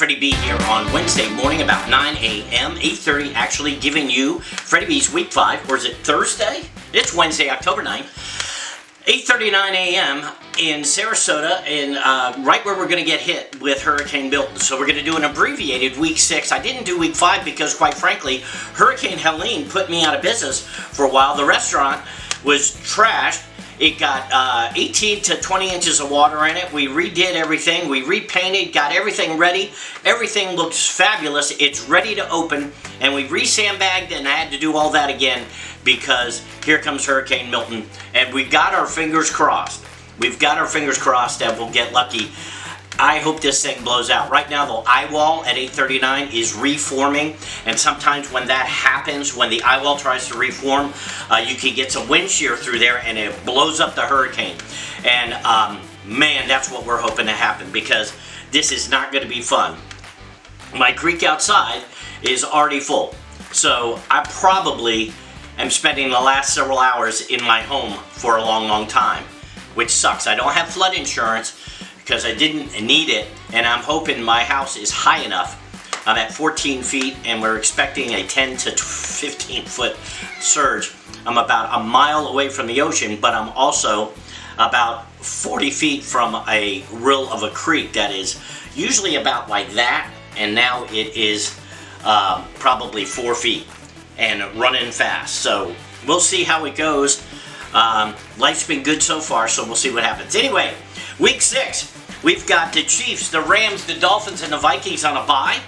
Freddie B here on Wednesday morning about 9 a.m., 8:30, actually giving you Freddie B's Week 5, or is it Thursday? It's Wednesday, October 9th, 8:39 a.m. in Sarasota, and right where we're going to get hit with Hurricane Milton. So we're going to do an abbreviated Week 6. I didn't do Week 5 because, quite frankly, Hurricane Helene put me out of business for a while. The restaurant was trashed. It got 18 to 20 inches of water in it. We redid everything. We repainted, got everything ready. Everything looks fabulous. It's ready to open. And we re-sandbagged and had to do all that again because here comes Hurricane Milton. And we got our fingers crossed. We've got our fingers crossed that we'll get lucky. I hope this thing blows out. Right now, the eye wall at 8:39 is reforming, and sometimes when that happens, when the eye wall tries to reform, you can get some wind shear through there, and it blows up the hurricane. And man, that's what we're hoping to happen, because this is not going to be fun. My creek outside is already full, so I probably am spending the last several hours in my home for a long, long time, which sucks. I don't have flood insurance, because I didn't need it, and I'm hoping my house is high enough. I'm at 14 feet, and we're expecting a 10 to 15 foot surge. I'm about a mile away from the ocean, but I'm also about 40 feet from a rill of a creek that is usually about like that, and now it is probably 4 feet and running fast. So we'll see how it goes. Life's been good so far, so we'll see what happens. Anyway, Week 6. We've got the Chiefs, the Rams, the Dolphins, and the Vikings on a bye,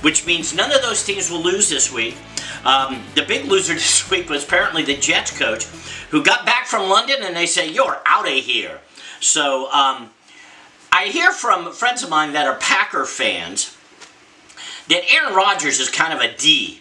which means none of those teams will lose this week. The big loser this week was apparently the Jets coach, who got back from London, and they say, "You're out of here." So I hear from friends of mine that are Packer fans that Aaron Rodgers is kind of a D.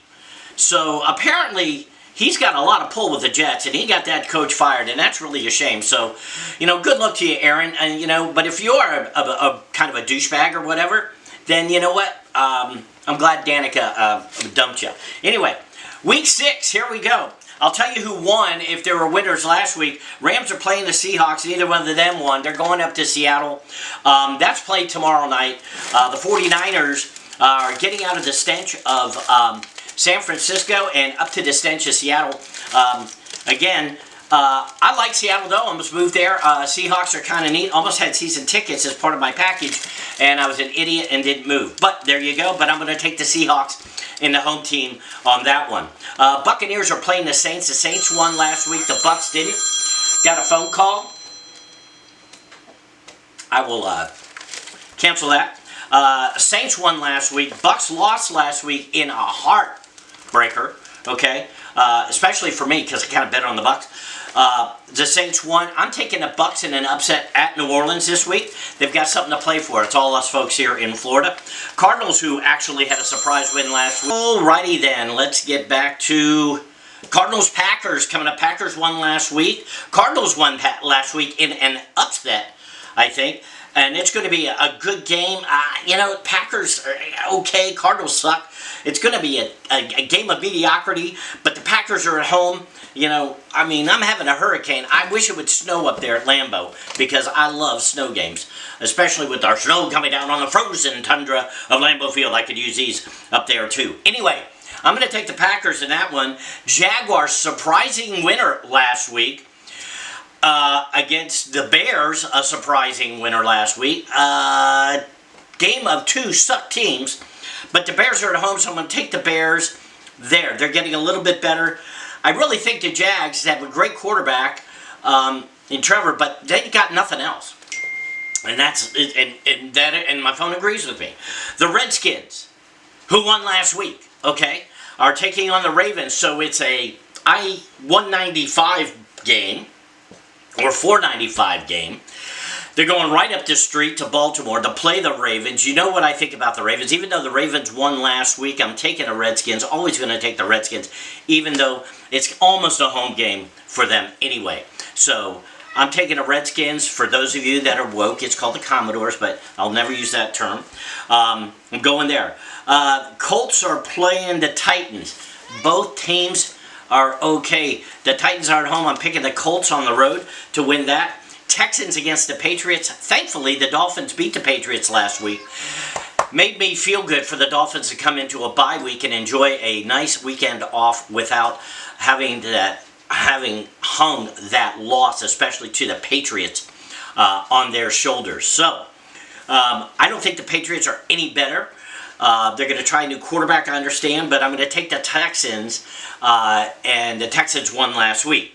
So apparently he's got a lot of pull with the Jets, and he got that coach fired, and that's really a shame. So, good luck to you, Aaron. And but if you are a kind of a douchebag or whatever, then you know what? I'm glad Danica dumped you. Anyway, Week 6, here we go. I'll tell you who won if there were winners last week. Rams are playing the Seahawks. Neither one of them won. They're going up to Seattle. That's played tomorrow night. The 49ers are getting out of the stench of San Francisco and up to the stench of Seattle. Again, I like Seattle though. I almost moved there. Seahawks are kind of neat. Almost had season tickets as part of my package, and I was an idiot and didn't move. But there you go. But I'm going to take the Seahawks in the home team on that one. Buccaneers are playing the Saints. The Saints won last week. The Bucs didn't. Got a phone call. I will cancel that. Saints won last week. Bucs lost last week in a heartbreaker, okay? Especially for me, because I kind of bet on the Bucs. The Saints won. I'm taking the Bucs in an upset at New Orleans this week. They've got something to play for. It's all us folks here in Florida. Cardinals, who actually had a surprise win last week. Alrighty then, let's get back to Cardinals-Packers coming up. Packers won last week. Cardinals won last week in an upset, I think. And it's going to be a good game. Packers are okay. Cardinals suck. It's going to be a game of mediocrity. But the Packers are at home. I'm having a hurricane. I wish it would snow up there at Lambeau, because I love snow games, especially with our snow coming down on the frozen tundra of Lambeau Field. I could use these up there too. Anyway, I'm going to take the Packers in that one. Jaguars, surprising winner last week. Against the Bears, a surprising winner last week. Game of two suck teams, but the Bears are at home, so I'm going to take the Bears there. They're getting a little bit better. I really think the Jags have a great quarterback in Trevor, but they got nothing else. And and my phone agrees with me. The Redskins, who won last week, okay, are taking on the Ravens, so it's a I-195 game. Or 495 game. They're going right up the street to Baltimore to play the Ravens. You know what I think about the Ravens. Even though the Ravens won last week, I'm taking the Redskins. Always going to take the Redskins, even though it's almost a home game for them anyway. So I'm taking the Redskins. For those of you that are woke, it's called the Commodores, but I'll never use that term. I'm going there. Colts are playing the Titans. Both teams are okay. The Titans are at home. I'm picking the Colts on the road to win that. Texans against the Patriots. Thankfully, the Dolphins beat the Patriots last week. made me feel good for the Dolphins to come into a bye week and enjoy a nice weekend off without having hung that loss, especially to the Patriots, on their shoulders. So, I don't think the Patriots are any better. They're going to try a new quarterback, I understand, but I'm going to take the Texans, and the Texans won last week.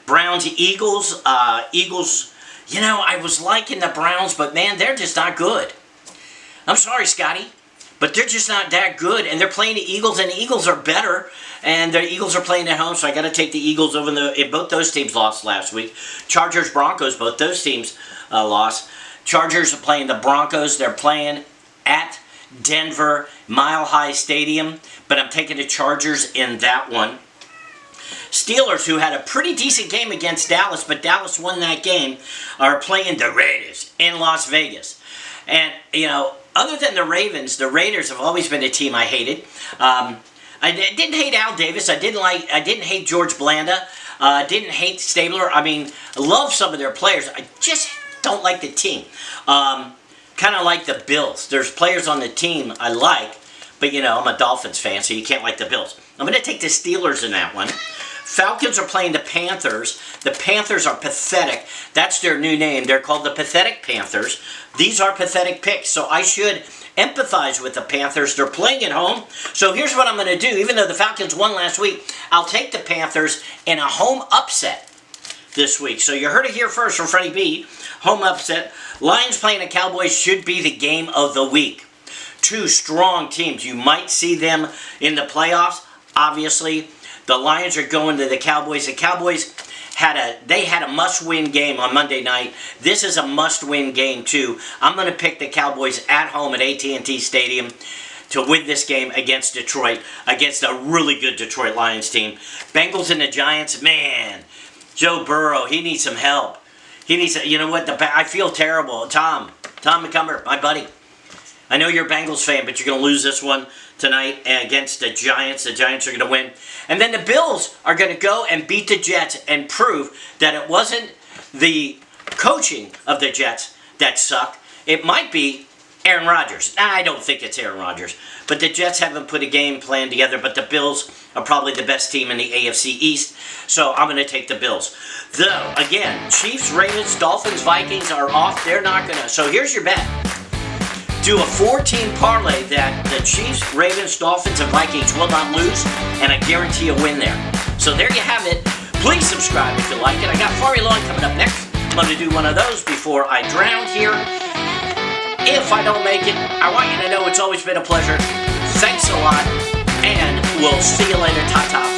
Browns, Eagles, Eagles, you know, I was liking the Browns, but man, they're just not good. I'm sorry, Scotty, but they're just not that good, and they're playing the Eagles, and the Eagles are better, and the Eagles are playing at home, so I got to take the Eagles over both those teams lost last week. Chargers, Broncos, both those teams lost. Chargers are playing the Broncos. They're playing at Denver, Mile High Stadium, but I'm taking the Chargers in that one. Steelers, who had a pretty decent game against Dallas, but Dallas won that game, are playing the Raiders in Las Vegas. And, you know, other than the Ravens, the Raiders have always been a team I hated. I didn't hate Al Davis. I didn't hate George Blanda. Didn't hate Stabler. I mean, I love some of their players. I just don't like the team. Kind of like the Bills. There's players on the team I like, but, you know, I'm a Dolphins fan, so you can't like the Bills. I'm going to take the Steelers in that one. Falcons are playing the Panthers. The Panthers are pathetic. That's their new name. They're called the Pathetic Panthers. These are pathetic picks, so I should empathize with the Panthers. They're playing at home. So here's what I'm going to do. Even though the Falcons won last week, I'll take the Panthers in a home upset this week. So you heard it here first from Freddie Bz. Home upset. Lions playing the Cowboys should be the game of the week. Two strong teams. You might see them in the playoffs. Obviously, the Lions are going to the Cowboys. The Cowboys had a must-win game on Monday night. This is a must-win game too. I'm going to pick the Cowboys at home at AT&T Stadium to win this game against Detroit, against a really good Detroit Lions team. Bengals and the Giants, man, Joe Burrow, he needs some help. He needs, you know what? I feel terrible. Tom McCumber, my buddy. I know you're a Bengals fan, but you're going to lose this one tonight against the Giants. The Giants are going to win. And then the Bills are going to go and beat the Jets and prove that it wasn't the coaching of the Jets that sucked. It might be Aaron Rodgers. I don't think it's Aaron Rodgers. But the Jets haven't put a game plan together, but the Bills are probably the best team in the AFC East. So I'm going to take the Bills. Though, again, Chiefs, Ravens, Dolphins, Vikings are off. They're not going to. So here's your bet. Do a 4-team parlay that the Chiefs, Ravens, Dolphins, and Vikings will not lose, and I guarantee a win there. So there you have it. Please subscribe if you like it. I got Fari Long coming up next. I'm going to do one of those before I drown here. If I don't make it, I want you to know it's always been a pleasure. Thanks a lot, and we'll see you later. Ta-ta.